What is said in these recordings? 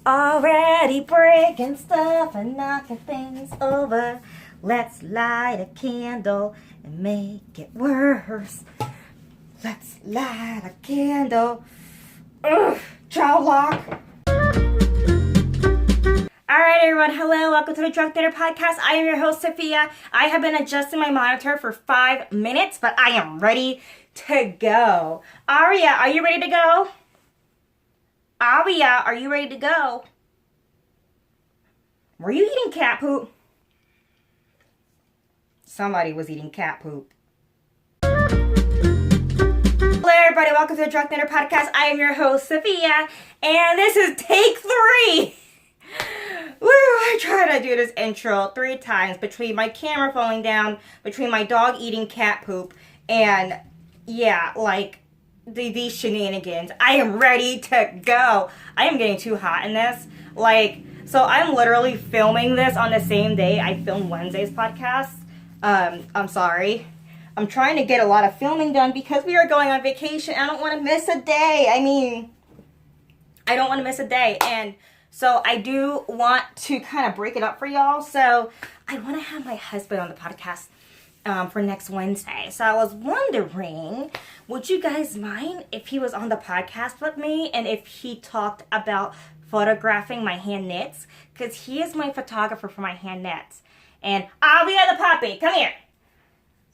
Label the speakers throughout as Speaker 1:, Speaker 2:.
Speaker 1: Already breaking stuff and knocking things over. Let's light a candle and make it worse. Let's light a candle. Ugh, child lock. Alright everyone, hello, welcome to the Drunk Dinner Podcast. I am your host, Sophia. I have been adjusting my monitor for 5 minutes, but I am ready to go. Aria, are you ready to go? Aria, are you ready to go? Were you eating cat poop? Somebody was eating cat poop. Hello everybody, welcome to the Drunk Dinner Podcast. I am your host, Sophia, and this is take 3. Woo, I tried to do this intro 3 times between my camera falling down, between my dog eating cat poop, and yeah, like these shenanigans. I am ready to go. I am getting too hot in this. So I'm literally filming this on the same day I filmed Wednesday's podcast. I'm sorry. I'm trying to get a lot of filming done because we are going on vacation. I don't want to miss a day. I don't want to miss a day. And so I do want to kind of break it up for y'all. So I want to have my husband on the podcast for next Wednesday. So I was wondering, would you guys mind if he was on the podcast with me and if he talked about photographing my hand knits? Because he is my photographer for my hand knits. And Aria the puppy, come here.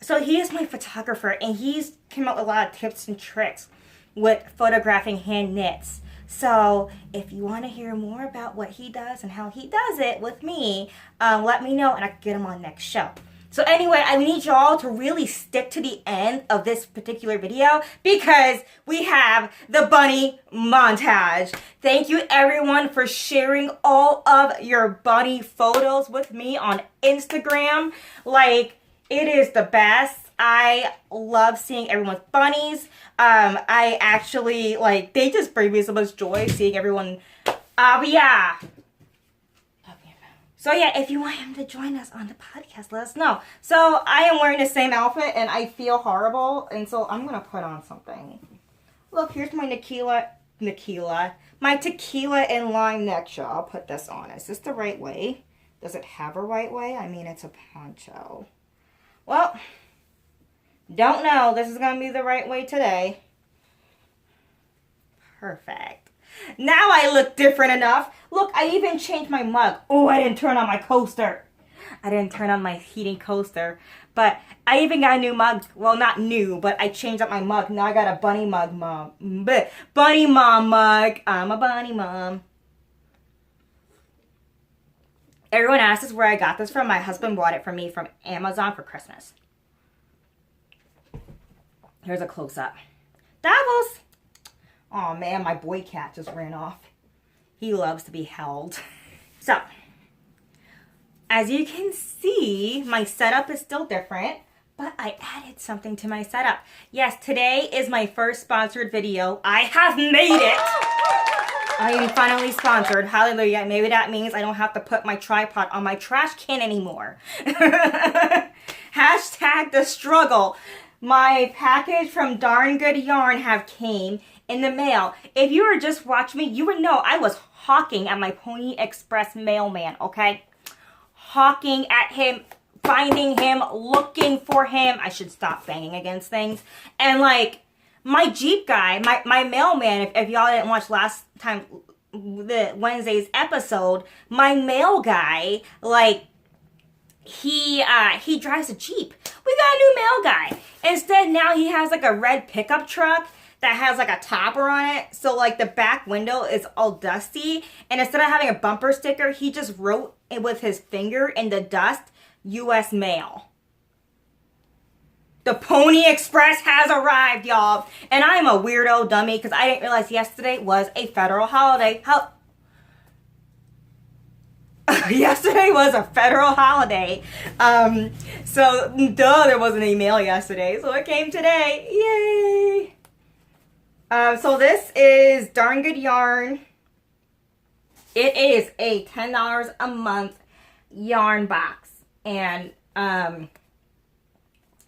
Speaker 1: So he is my photographer and he's come up with a lot of tips and tricks with photographing hand knits. So if you want to hear more about what he does and how he does it with me, let me know and I can get him on next show. So anyway, I need y'all to really stick to the end of this particular video because we have the bunny montage. Thank you everyone for sharing all of your bunny photos with me on Instagram. It is the best. I love seeing everyone's bunnies. I actually, they just bring me so much joy seeing everyone. Yeah. So yeah, if you want him to join us on the podcast, let us know. So I am wearing the same outfit and I feel horrible. And so I'm going to put on something. Look, here's my my tequila and lime neck shirt. I'll put this on. Is this the right way? Does it have a right way? I mean, it's a poncho. Well, don't know. This is going to be the right way today. Perfect. Now I look different enough. Look, I even changed my mug. Oh, I didn't turn on my coaster. I didn't turn on my heating coaster. But I even got a new mug. Well, not new, but I changed up my mug. Now I got a bunny mug mom. Bunny mom mug. I'm a bunny mom. Everyone asks us where I got this from. My husband bought it for me from Amazon for Christmas. Here's a close-up. Davos! Oh man, my boy cat just ran off. He loves to be held. So, as you can see, my setup is still different, but I added something to my setup. Yes, today is my first sponsored video. I have made it! I am finally sponsored. Hallelujah. Maybe that means I don't have to put my tripod on my trash can anymore. Hashtag the struggle. My package from Darn Good Yarn have came in the mail. If you were just watching me, you would know I was hawking at my Pony Express mailman, okay? Hawking at him, finding him, looking for him. I should stop banging against things. And my Jeep guy, my mailman, if y'all didn't watch last time, the Wednesday's episode, my mail guy, he drives a Jeep. We got a new mail guy. Instead, now he has a red pickup truck that has a topper on it. So the back window is all dusty. And instead of having a bumper sticker, he just wrote it with his finger in the dust, U.S. mail. The Pony Express has arrived, y'all. And I'm a weirdo dummy because I didn't realize yesterday was a federal holiday. Yesterday was a federal holiday. So, there wasn't any mail yesterday. So it came today. Yay! So this is Darn Good Yarn. It is a $10 a month yarn box. And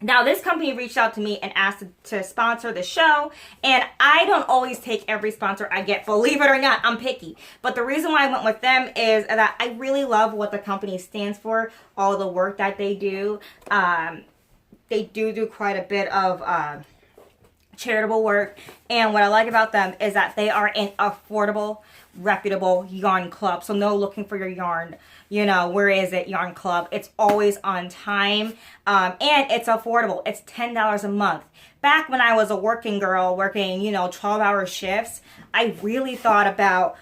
Speaker 1: Now, this company reached out to me and asked to sponsor the show, and I don't always take every sponsor I get. Believe it or not, I'm picky. But the reason why I went with them is that I really love what the company stands for, all the work that they do. They do quite a bit of charitable work, and what I like about them is that they are an affordable, reputable yarn club. So no looking for your yarn, where is it yarn club. It's always on time, and it's affordable. It's $10 a month. Back when I was a working girl, working 12-hour shifts, I really thought about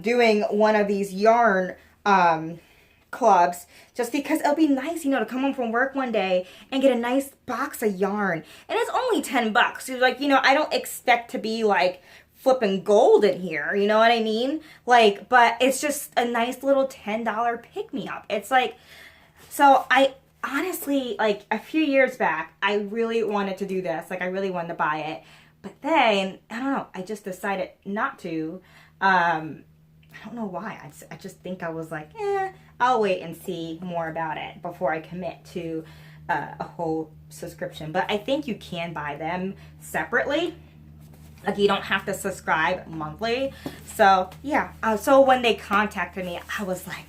Speaker 1: doing one of these yarn clubs, just because it'll be nice, to come home from work one day and get a nice box of yarn. And it's only $10. So like, I don't expect to be like flipping gold in here, you know what I mean? Like, but it's just a nice little $10 pick-me-up. It's like, so I honestly, like a few years back, I really wanted to do this. Like I really wanted to buy it. But then, I don't know, I just decided not to. I don't know why. I just think I was like, I'll wait and see more about it before I commit to a whole subscription. But I think you can buy them separately. Like you don't have to subscribe monthly. So yeah. So when they contacted me, I was like,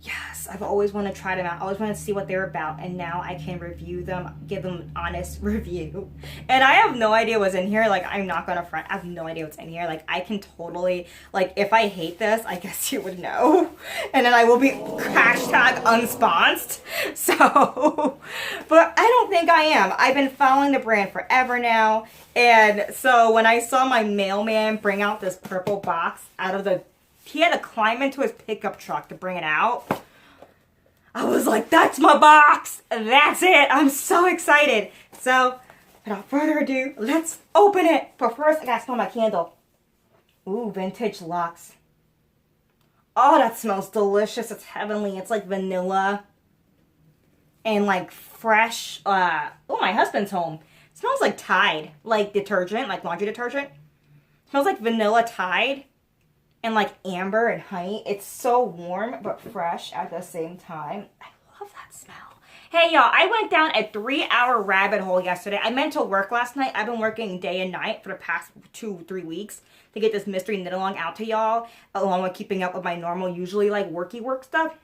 Speaker 1: yes, I've always wanted to try them out. I always wanted to see what they're about. And now I can review them, give them an honest review. And I have no idea what's in here. Like, I'm not going to front. I have no idea what's in here. Like, I can totally, like, if I hate this, I guess you would know. And then I will be hashtag unsponsed. So, but I don't think I am. I've been following the brand forever now. And so when I saw my mailman bring out this purple box out of he had to climb into his pickup truck to bring it out. I was like, that's my box. That's it. I'm so excited. So, without further ado, let's open it. But first, I gotta smell my candle. Ooh, vintage luxe. Oh, that smells delicious. It's heavenly. It's like vanilla and like fresh. Oh, my husband's home. It smells like Tide, like detergent, like laundry detergent. It smells like vanilla Tide. And like amber and honey. It's so warm but fresh at the same time. I love that smell. Hey y'all, I went down a 3-hour rabbit hole yesterday. I meant to work last night. I've been working day and night for the past 2-3 weeks to get this mystery knit along out to y'all, along with keeping up with my normal, usually like worky work stuff.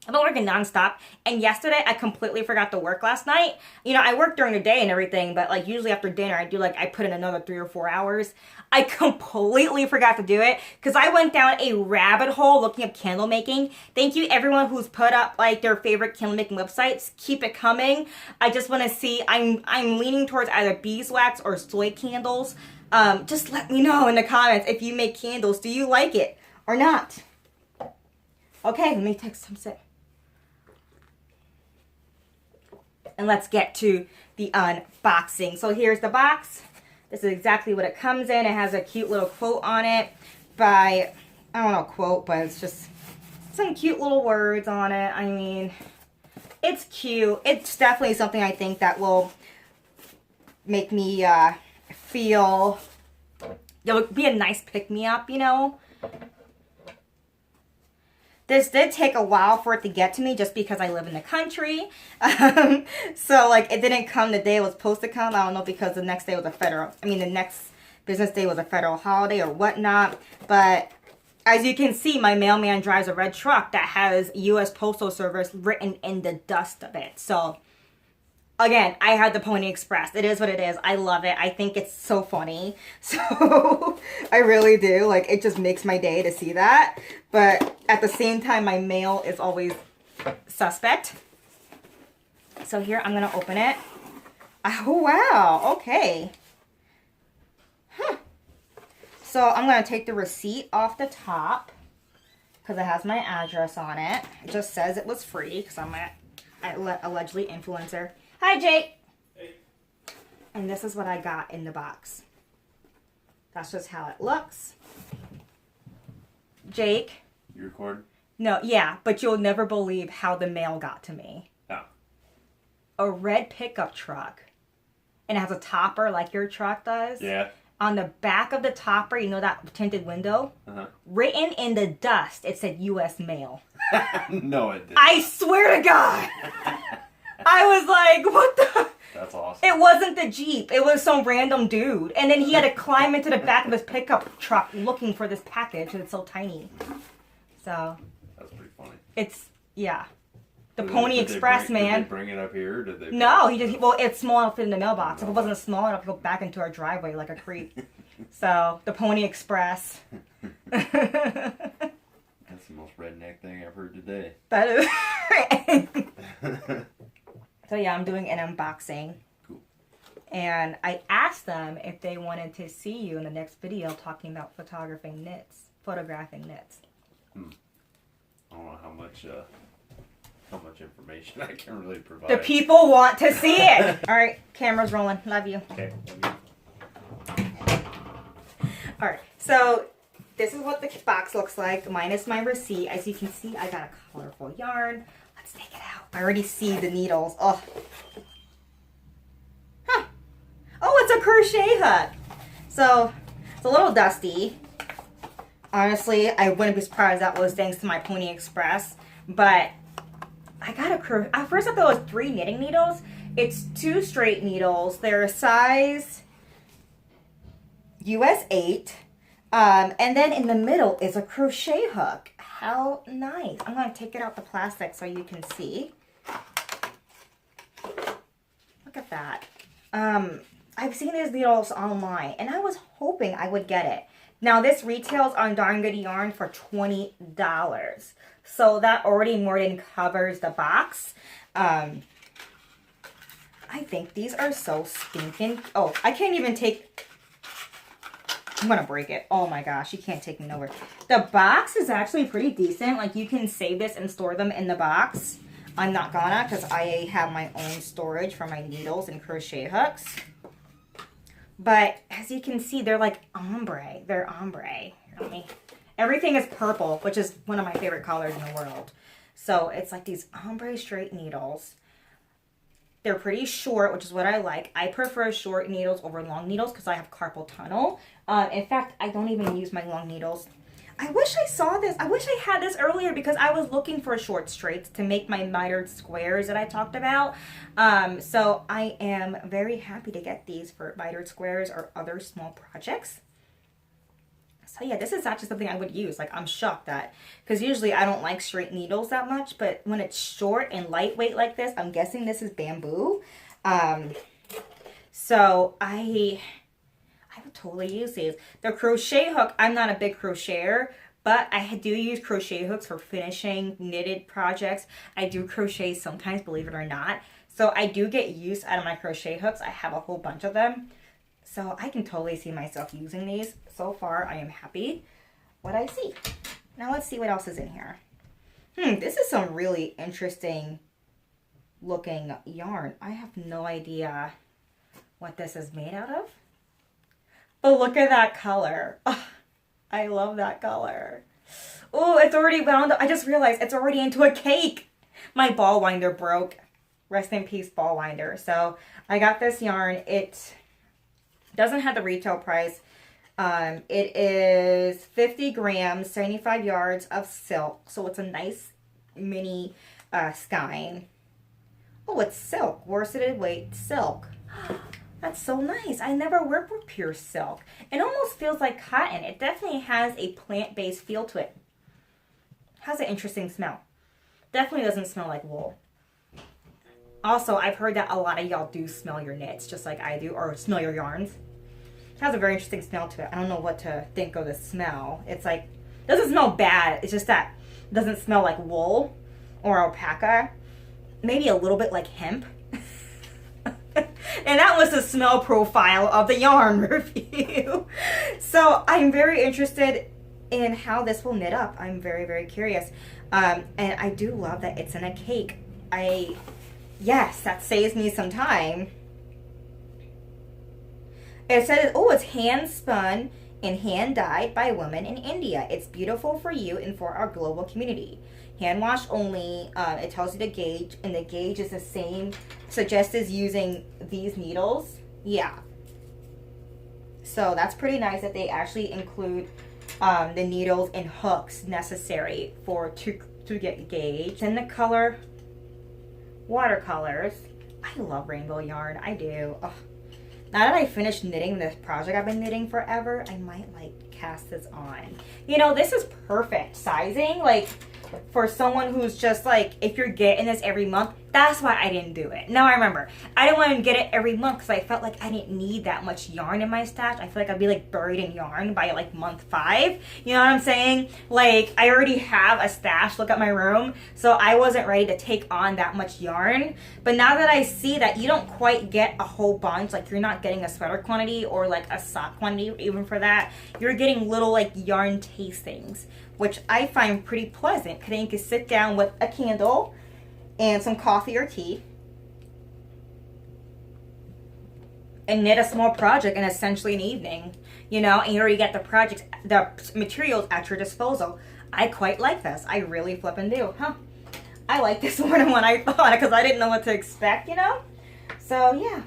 Speaker 1: I've been working nonstop, and yesterday I completely forgot to work last night. I work during the day and everything, but like usually after dinner I put in another 3 or 4 hours. I completely forgot to do it because I went down a rabbit hole looking up candle making. Thank you everyone who's put up like their favorite candle making websites. Keep it coming. I just want to see. I'm leaning towards either beeswax or soy candles. Just let me know in the comments if you make candles. Do you like it or not? Okay, let me take some sip. And let's get to the unboxing. So here's the box. This is exactly what it comes in. It has a cute little quote on it by, I don't know, quote, but it's just some cute little words on it. I mean, it's cute. It's definitely something I think that will make me feel, it'll be a nice pick-me-up, This did take a while for it to get to me just because I live in the country. So, like, it didn't come the day it was supposed to come. I don't know, because the next business day was a federal holiday or whatnot. But as you can see, my mailman drives a red truck that has U.S. Postal Service written in the dust of it. So, again, I had the Pony Express. It is what it is. I love it. I think it's so funny. So, I really do. Like, it just makes my day to see that. But at the same time, my mail is always suspect. So here, I'm going to open it. Oh, wow. Okay. So I'm going to take the receipt off the top because it has my address on it. It just says it was free because I'm allegedly influencer. Hi, Jake. Hey. And this is what I got in the box. That's just how it looks. Jake.
Speaker 2: You record?
Speaker 1: No, yeah, but you'll never believe how the mail got to me.
Speaker 2: Oh.
Speaker 1: A red pickup truck. And it has a topper like your truck does.
Speaker 2: Yeah.
Speaker 1: On the back of the topper, that tinted window? Uh-huh. Written in the dust, it said U.S. Mail.
Speaker 2: No, it didn't.
Speaker 1: I swear to God. I was like, what the?
Speaker 2: That's awesome.
Speaker 1: It wasn't the Jeep. It was some random dude. And then he had to climb into the back of his pickup truck looking for this package. And it's so tiny. So.
Speaker 2: That's pretty funny.
Speaker 1: It's, yeah. The Pony Express, man.
Speaker 2: Did they bring it up here? Did they?
Speaker 1: No, well, it's small enough to fit in the mailbox. If it wasn't small enough to go back into our driveway like a creep. So, the Pony Express.
Speaker 2: That's the most redneck thing I've heard today.
Speaker 1: That is. So yeah, I'm doing an unboxing.
Speaker 2: Cool.
Speaker 1: And I asked them if they wanted to see you in the next video talking about photographing knits.
Speaker 2: I don't know how much information I can really provide.
Speaker 1: The people want to see it. All right, camera's rolling. Love you.
Speaker 2: Okay.
Speaker 1: All right, so this is what the box looks like, minus my receipt. As you can see, I got a colorful yarn. Let's take it out. I already see the needles. Oh. Huh. Oh, it's a crochet hook. So, it's a little dusty. Honestly, I wouldn't be surprised that was thanks to my Pony Express. But, I got a at first I thought it was 3 knitting needles. It's 2 straight needles. They're a size US 8. And then in the middle is a crochet hook. How nice. I'm going to take it out the plastic so you can see. Look at that. I've seen these needles online and I was hoping I would get it. Now this retails on Darn Good Yarn for $20. So that already more than covers the box. I think these are so stinking. Oh, I can't even take... I'm going to break it. Oh my gosh, you can't take me nowhere. The box is actually pretty decent. Like you can save this and store them in the box. I'm not gonna because I have my own storage for my needles and crochet hooks. But as you can see, they're like ombre. They're ombre. Everything is purple, which is one of my favorite colors in the world. So it's like these ombre straight needles. They're pretty short, which is what I like. I prefer short needles over long needles because I have carpal tunnel. In fact, I don't even use my long needles. I wish I saw this. I wish I had this earlier because I was looking for short straights to make my mitered squares that I talked about. So I am very happy to get these for mitered squares or other small projects. So yeah, this is actually something I would use. Like I'm shocked that, because usually I don't like straight needles that much, but when it's short and lightweight like this, I'm guessing this is bamboo. So I would totally use these. The crochet hook, I'm not a big crocheter, but I do use crochet hooks for finishing knitted projects. I do crochet sometimes, believe it or not. So I do get use out of my crochet hooks. I have a whole bunch of them. So I can totally see myself using these. So far, I am happy what I see. Now let's see what else is in here. This is some really interesting looking yarn. I have no idea what this is made out of. But look at that color. Oh, I love that color. Oh, it's already wound up. I just realized it's already into a cake. My ball winder broke. Rest in peace, ball winder. So I got this yarn. It doesn't have the retail price. It is 50 grams, 75 yards of silk. So it's a nice mini skein. Oh, it's silk. Worsted weight silk. That's so nice. I never worked with pure silk. It almost feels like cotton. It definitely has a plant-based feel to it. Has an interesting smell. Definitely doesn't smell like wool. Also, I've heard that a lot of y'all do smell your knits, just like I do, or smell your yarns. It has a very interesting smell to it. I don't know what to think of the smell. It's like, it doesn't smell bad. It's just that it doesn't smell like wool or alpaca. Maybe a little bit like hemp. And that was the smell profile of the yarn review. So I'm very interested in how this will knit up. I'm very, very curious. And I do love that it's in a cake. Yes, that saves me some time. It says, oh, it's hand spun and hand dyed by women in India. It's beautiful for you and for our global community. Hand wash only. It tells you the gauge, and the gauge is the same. Suggests using these needles. Yeah. So that's pretty nice that they actually include the needles and hooks necessary to get gauge. And the color watercolors. I love rainbow yarn. I do. Ugh. Now that I finished knitting this project I've been knitting forever, I might like cast this on. You know, this is perfect sizing. Like for someone who's just like, if you're getting this every month, that's why I didn't do it. Now I remember, I didn't want to get it every month because I felt like I didn't need that much yarn in my stash. I feel like I'd be like buried in yarn by like month 5. You know what I'm saying? Like I already have a stash, look at my room. So I wasn't ready to take on that much yarn. But now that I see that you don't quite get a whole bunch, like you're not getting a sweater quantity or like a sock quantity even for that, you're getting little like yarn tastings, which I find pretty pleasant because then you can sit down with a candle and some coffee or tea and knit a small project in essentially an evening, you know, and you already get the materials at your disposal. I quite like this. I really flippin' do, huh? I like this more than what I thought because I didn't know what to expect, you know? So yeah,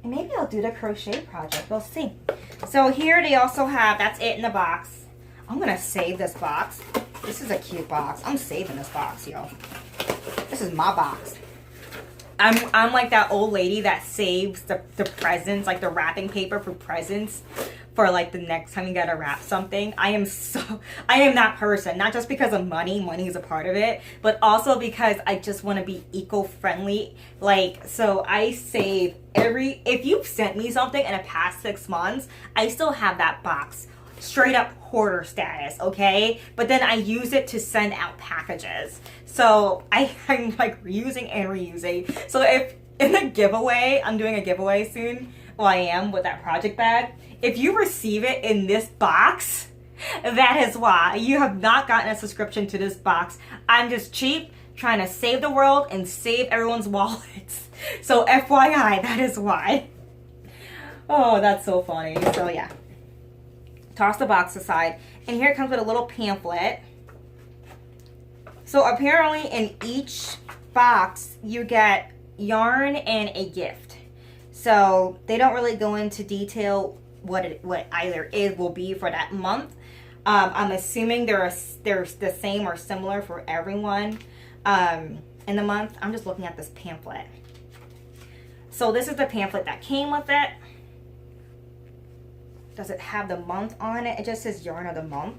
Speaker 1: and maybe I'll do the crochet project, we'll see. So here they also have, that's it in the box. I'm gonna save this box. This is a cute box. I'm saving this box, yo. This is my box. I'm like that old lady that saves the presents, like the wrapping paper for presents for like the next time you gotta wrap something. I am that person. Not just because of money is a part of it, but also because I just want to be eco-friendly. Like, so I save if you've sent me something in the past 6 months, I still have that box. Straight up hoarder status, okay? But then I use it to send out packages. So I'm like reusing and reusing. So if in the giveaway, I'm doing a giveaway soon. Well, I am with that project bag. If you receive it in this box, that is why. You have not gotten a subscription to this box. I'm just cheap, trying to save the world and save everyone's wallets. So FYI, that is why. Oh, that's so funny. So yeah. Toss the box aside, and here it comes with a little pamphlet. So apparently in each box you get yarn and a gift. So they don't really go into detail what either will be for that month. I'm assuming they're the same or similar for everyone in the month. I'm just looking at this pamphlet. So this is the pamphlet that came with it. Does it have the month on it? It just says yarn of the month.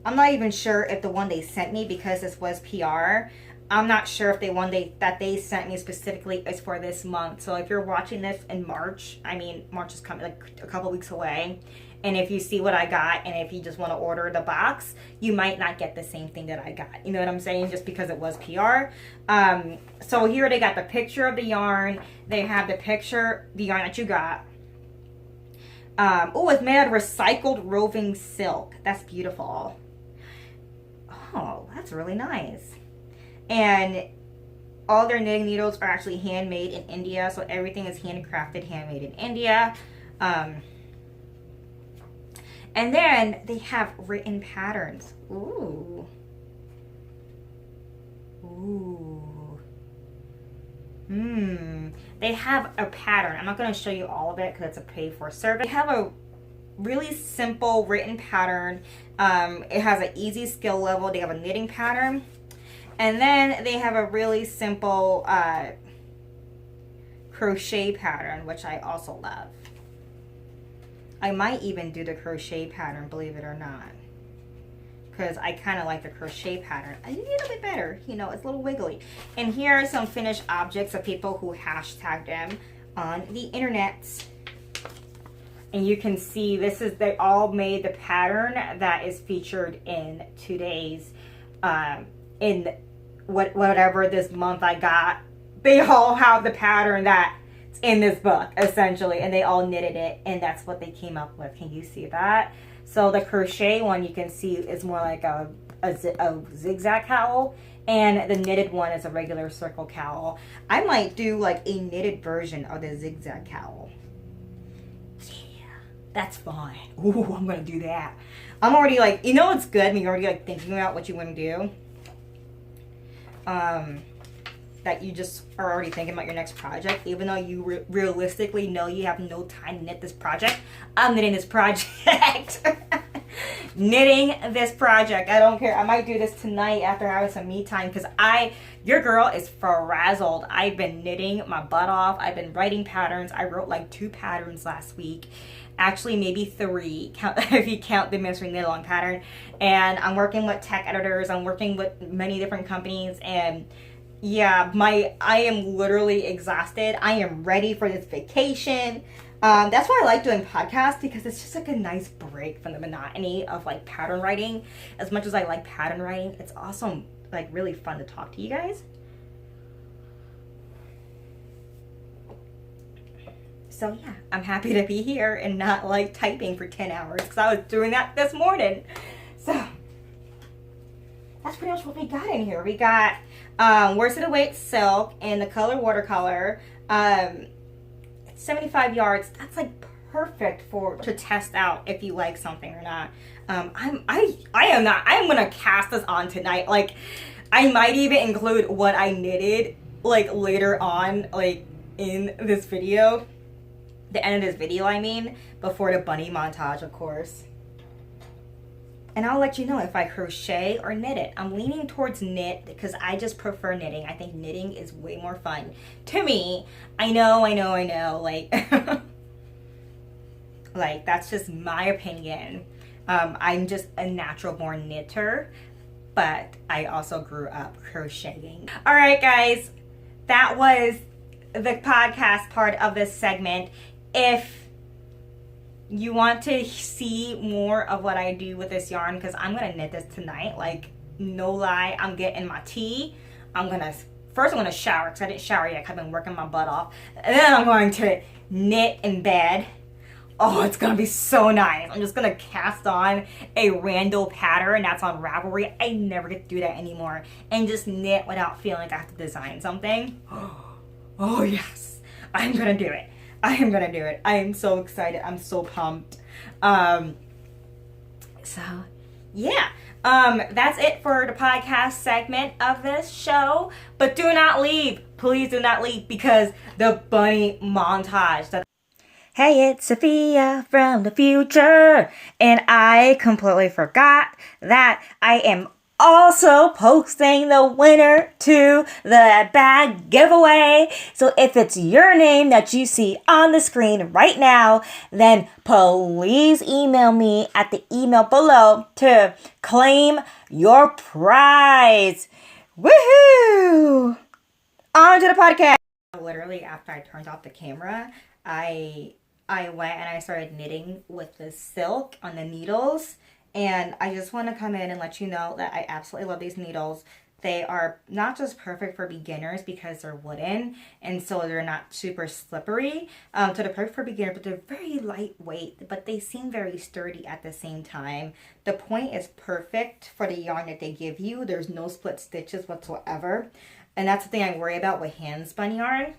Speaker 1: I'm not even sure if the one they sent me, because this was PR, I'm not sure if the one that they sent me specifically is for this month. So if you're watching this in March, I mean, March is coming like a couple weeks away. And if you see what I got, and if you just want to order the box, you might not get the same thing that I got. You know what I'm saying? Just because it was PR. So here they got the picture of the yarn. They have the yarn that you got. Oh, it's made out of recycled roving silk. That's beautiful. Oh, that's really nice. And all their knitting needles are actually handmade in India. So everything is handcrafted, handmade in India. And then they have written patterns. Ooh. Ooh. They have a pattern. I'm not going to show you all of it because it's a paid-for service. They have a really simple written pattern. It has an easy skill level. They have a knitting pattern. And then they have a really simple crochet pattern, which I also love. I might even do the crochet pattern, believe it or not. Because I kind of like the crochet pattern a little bit better. You know, it's a little wiggly. And here are some finished objects of people who hashtagged them on the internet. And you can see they all made the pattern that is featured in today's, in whatever this month I got. They all have the pattern that's in this book, essentially. And they all knitted it, and that's what they came up with. Can you see that? So the crochet one, you can see, is more like a zigzag cowl, and the knitted one is a regular circle cowl. I might do like a knitted version of the zigzag cowl. Yeah, that's fine. Ooh, I'm gonna do that. I'm already like, you know what's good when you're already like thinking about what you want to do? That you just are already thinking about your next project, even though you realistically know you have no time to knit this project. I'm knitting this project. knitting this project. I don't care. I might do this tonight after having some me time because your girl is frazzled. I've been knitting my butt off. I've been writing patterns. I wrote like 2 patterns last week. Actually, maybe 3, if you count the mystery knit along pattern. And I'm working with tech editors. I'm working with many different companies. And yeah, I am literally exhausted. I am ready for this vacation. That's why I like doing podcasts, because it's just like a nice break from the monotony of like pattern writing. As much as I like pattern writing, it's also like really fun to talk to you guys. So yeah, I'm happy to be here and not like typing for 10 hours because I was doing that this morning. So that's pretty much what we got in here. We got Worst of the Weight silk in the color watercolor. 75 yards. That's like perfect to test out if you like something or not. I am gonna cast this on tonight. Like, I might even include what I knitted like later on, like in this video. The end of this video, I mean, before the bunny montage, of course. And I'll let you know if I crochet or knit it. I'm leaning towards knit because I just prefer knitting. I think knitting is way more fun to me. I know. Like, like that's just my opinion. I'm just a natural born knitter, but I also grew up crocheting. All right, guys, that was the podcast part of this segment. If you want to see more of what I do with this yarn, because I'm going to knit this tonight, like, no lie, I'm getting my tea. First I'm going to shower, because I didn't shower yet, I've been working my butt off. And then I'm going to knit in bed. Oh, it's going to be so nice. I'm just going to cast on a random pattern that's on Ravelry. I never get to do that anymore. And just knit without feeling like I have to design something. Oh, yes. I'm going to do it. I am going to do it. I am so excited. I'm so pumped. So, yeah. That's it for the podcast segment of this show. But do not leave. Please do not leave, because the bunny montage. Hey, it's Sophia from the future. And I completely forgot that I am also posting the winner to the bag giveaway. So if it's your name that you see on the screen right now, then please email me at the email below to claim your prize. Woohoo! On to the podcast. Literally, after I turned off the camera, I went and I started knitting with the silk on the needles. And I just want to come in and let you know that I absolutely love these needles. They are not just perfect for beginners because they're wooden, and so they're not super slippery. So they're perfect for beginners, but they're very lightweight, but they seem very sturdy at the same time. The point is perfect for the yarn that they give you. There's no split stitches whatsoever. And that's the thing I worry about with hand spun yarn,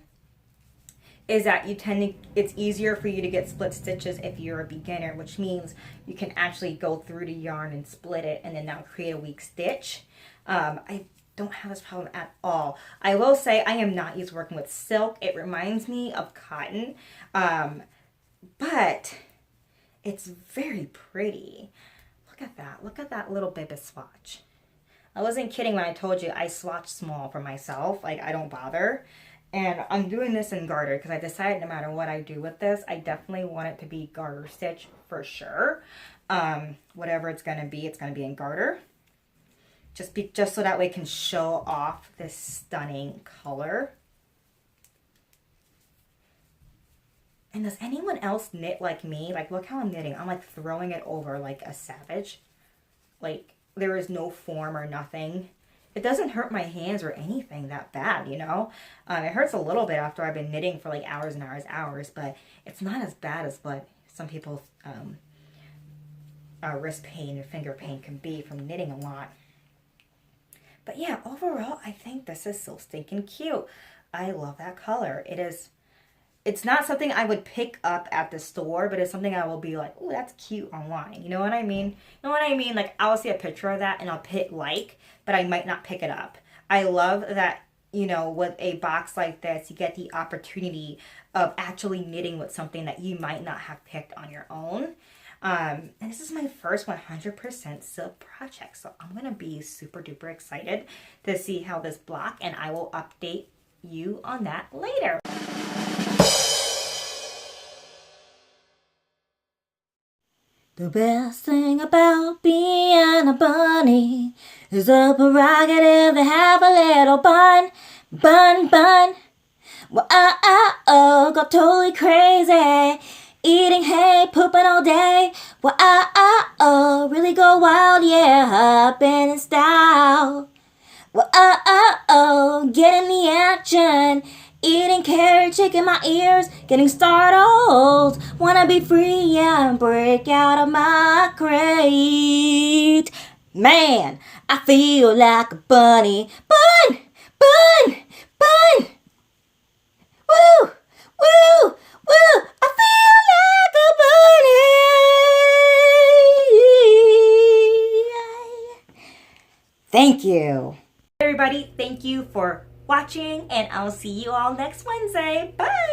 Speaker 1: is that it's easier for you to get split stitches if you're a beginner, which means you can actually go through the yarn and split it and then that'll create a weak stitch. I don't have this problem at all. I will say I am not used to working with silk. It reminds me of cotton, but it's very pretty. Look at that. Look at that little baby swatch. I wasn't kidding when I told you I swatch small for myself. Like, I don't bother. And I'm doing this in garter because I decided no matter what I do with this, I definitely want it to be garter stitch for sure. Whatever it's going to be in garter. Just so that way it can show off this stunning color. And does anyone else knit like me? Like, look how I'm knitting. I'm like throwing it over like a savage. Like, there is no form or nothing. It doesn't hurt my hands or anything that bad, you know? It hurts a little bit after I've been knitting for like hours and hours, but it's not as bad as what some people's wrist pain and finger pain can be from knitting a lot. But yeah, overall, I think this is so stinking cute. I love that color. It's not something I would pick up at the store, but it's something I will be like, oh, that's cute online. You know what I mean? You know what I mean? Like, I'll see a picture of that and I'll hit like, but I might not pick it up. I love that, you know, with a box like this, you get the opportunity of actually knitting with something that you might not have picked on your own. And this is my first 100% silk project. So I'm going to be super duper excited to see how this block, and I will update you on that later. The best thing about being a bunny is the prerogative to have a little bun. Well, got totally crazy. Eating hay, pooping all day. Well, really go wild, yeah, been in style. Well, get in the action. Eating carrot, shaking my ears, getting startled. Wanna be free, yeah, and break out of my crate. Man, I feel like a bunny. Bun! Woo! I feel like a bunny. Thank you. Everybody, thank you for watching, and I'll see you all next Wednesday. Bye!